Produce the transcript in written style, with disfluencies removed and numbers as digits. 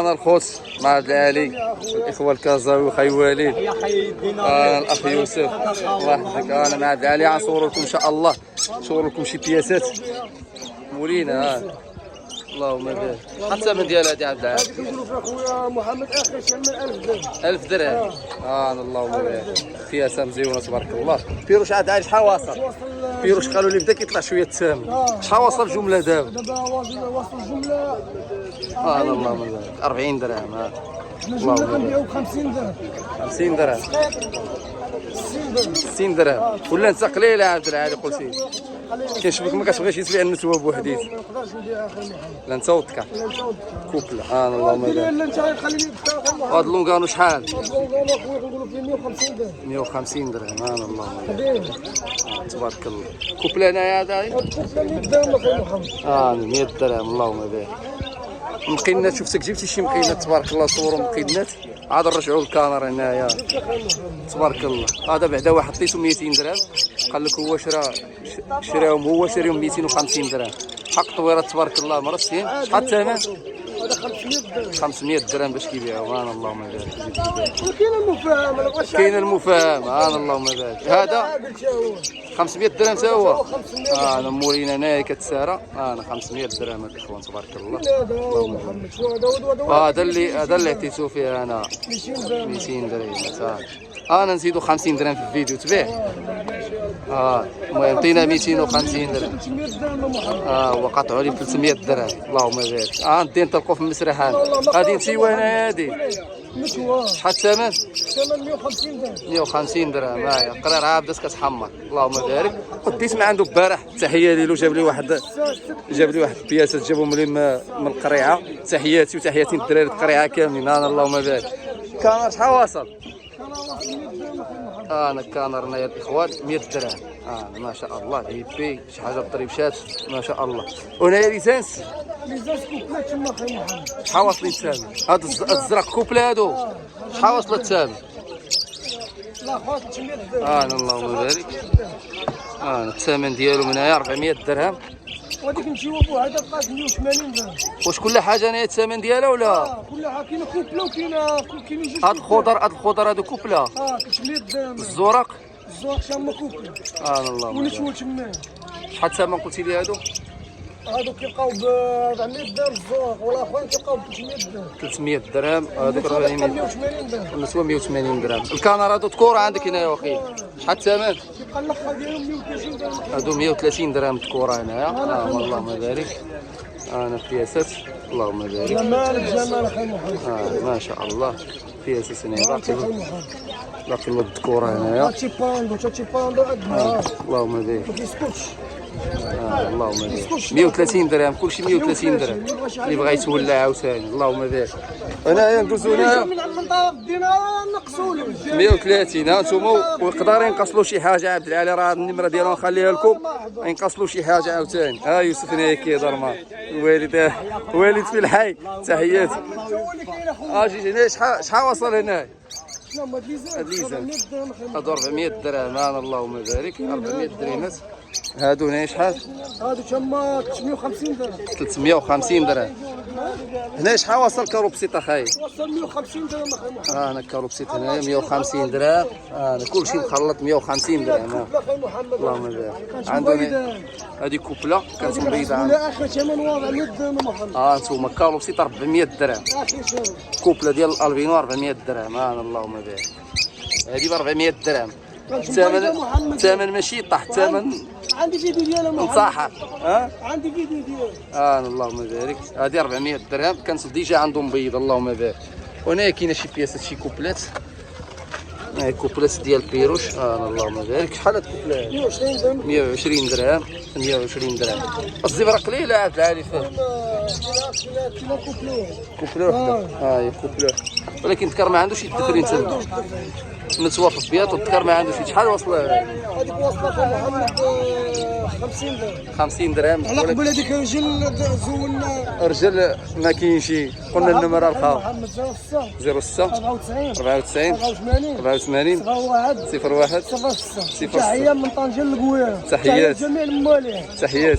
انا الخوت مع عبد العالي الاخوه الكازاوي وخي وليد الاخ يوسف الله يحفظك. انا مع عبد العالي غنصور لكم ان شاء الله، نصور لكم شي بياسات مولينا. اللهم بارك. حتى من ديال هادي عبد العالي كنقولوا في اخويا محمد اخر شي من 1000 درهم. 1000 درهم. اللهم بارك. بياسه مزيونه تبارك الله. بيروش عاد عايش شحال واصل؟ بيروش قالوا لي بدا كيطلع شويه الثمن. شحال واصل الجمله دابا؟ دابا واصل الجمله اللهم بارك 40 درهم. الجمله كنبيعو ب 50 درهم. 50 درهم 60 درهم 60 درهم. ولا انت قليله عبد العالي قلتي كيشبك ما كتبغيش تبيع النسوه بوحديت؟ ما نقدرش نبيع اخي محمد. لا انت وضكا لا انت كوبلا. اللهم بارك. لا انت خليني نتفاهم. وهاد اللونغانو شحال؟ اخويا كنقولوا فيه 150 درهم. 150 درهم. اللهم بارك. كبير تبارك الله. كوبلا هنايا هذا الكفله 100 درهم اخي محمد. 100 درهم. اللهم بارك. مقينات شفتك جبتي شي مقينات تبارك الله، صوروا مقينات عاد نرجعوا للكاميرا هنايا تبارك الله. هذا بعدا واحد عطيتو 200 درهم، قال لك هو شراهم، هو شاريهم 250 درهم. حق طويرات تبارك الله مرسين. شحال الثمن؟ هذا 500 درهم. 500 درهم باش كيبيعوا. اللهم بارك. كاين المفاهم، ما بغاش كاين المفاهم. اللهم بارك. هذا 500 درهم حتى هو. انا مورينا هنايا كتسارى. 500 درهم الاخوان تبارك الله. هذا محمد شو هذا هذا اللي عطيتو فيه انا 200 درهم. انا نزيدو 50 درهم في الفيديو تبيع. المهم عطينا 250 درهم. 300 درهم محمد. وقطعوا لي 300 درهم. اللهم بارك. ندي نطلقوا في المسرحان. غادي نسيوانه هادي. شحال الثمن؟ الثمن 150 درهم. 150 درهم. قرير عاد بدات كتحمر. اللهم بارك. قديت ما عنده البارح. تحيه ليلو جاب لي واحد بياسات جابهم لي من القريعه. تحياتي وتحياتي للدراري القريعه كاملين. اللهم بارك. كان شحال واصل؟ انا كانرنا يا الاخوان 100 درهم. ما شاء الله هيبي شي حاجه بالطريبشات ما شاء الله. وهنايا ليسانس كوبلات تما اخي محمد. شحال واصلين الثمن؟ هاد الزرق كوبلا هادو شحال واصل الثمن؟ لا خويا 300 درهم. اللهم بارك. الثمن ديالو من هنايا 400 درهم. وهذيك نمشيو بوحدها بقات 180 درهم. واش كل حاجه هنايا الثمن ديالها ولا؟ كل حاجه كاينه كوبلا وكاينه جوج. هاد الخضر هادو كوبلا. 300 درهم. الزرق شامه كوبلا. اللهم ونشوي تما. شحال الثمن قلتي لي هادو؟ هادو كيبقاو ب 400 درهم الزوق، ولا اخويا كيبقاو ب 300 درهم. 300 درهم. هذوك 400 180 درهم. النسوة 180 درهم. الكاميرا هادو تكورة عندك هنايا واخي شحال الثمن؟ كيبقى الاخر ديالهم 130 درهم. هادو 130 درهم تكورة هنايا. اللهم بارك. بياسات اللهم بارك. جمالك جمال اخي محمد. ما شاء الله بياسات هنايا باقي الود التكورة هنايا. هادشي باندو عندنا. اللهم بارك. ما كيسكتش. اللهم بارك. 130 درهم كلشي 130 درهم. اللي بغا يتولى عاوتاني. اللهم بارك. هنايا ندوزو هنايا من طرف الدينار نقصوا له 130. نتوما ويقدر ينقصلوا شي حاجه. عبد العالي راه النمره ديالو نخليها لكم، ينقصلوا شي حاجه عاوتاني. يوسف هنايا كيهضر مع الوالد في الحي. تحياتي. جيجي هنا شحال وصل هنا؟ هاد ليزان هادو 400 درهم. اللهم بارك. 400 درهمات. هادو هنا شحال؟ هادو تما 350 درهم. 350 درهم. هنا شحال وصل كاروبسيط اخاي؟ وصل 150 درهم اخي محمد. انا كاروبسيط هنايا 150 درهم. كلشي مخلط 150 درهم. اللهم بارك. عندنا هذه كوبلا كانت بيضاء. لا اخي ثمن واضح 100 درهم محمد. انتوما كاروبسيط 400 درهم. كوبلا ديال الالبينو 400 درهم. اللهم بارك. هذه ب 400 درهم. الثمن ماشي طاح. الثمن عندي فيديو ديالها انصحك. عندي فيديو ديالها. اللهم بارك. هذه 400 درهم كانت ديجا عندهم بيض. اللهم بارك. وهنا كاينه شي بياسات شي كوبلات. كوبلات ديال بيروش. اللهم بارك. شحال هاد الكوبلات؟ 120 درهم. 120 درهم. 120 درهم. الزبره قليله عاد العالي فيه. كوبلا وحده. هي كوبلا. ولكن الذكر ما عندوش يدخل تما. نتوافق بيات والذكر ما عندوش. شحال واصله؟ هذيك واصله محمد 50 درهم. 50 درهم. على قبل هذيك رجل زولنا. رجل ما كاينش. قلنا النمره الخاص محمد 06 94 84 84 01 01 06. 06. تحيه من طنجة للقويره. تحيات جميع الموالين. تحيات.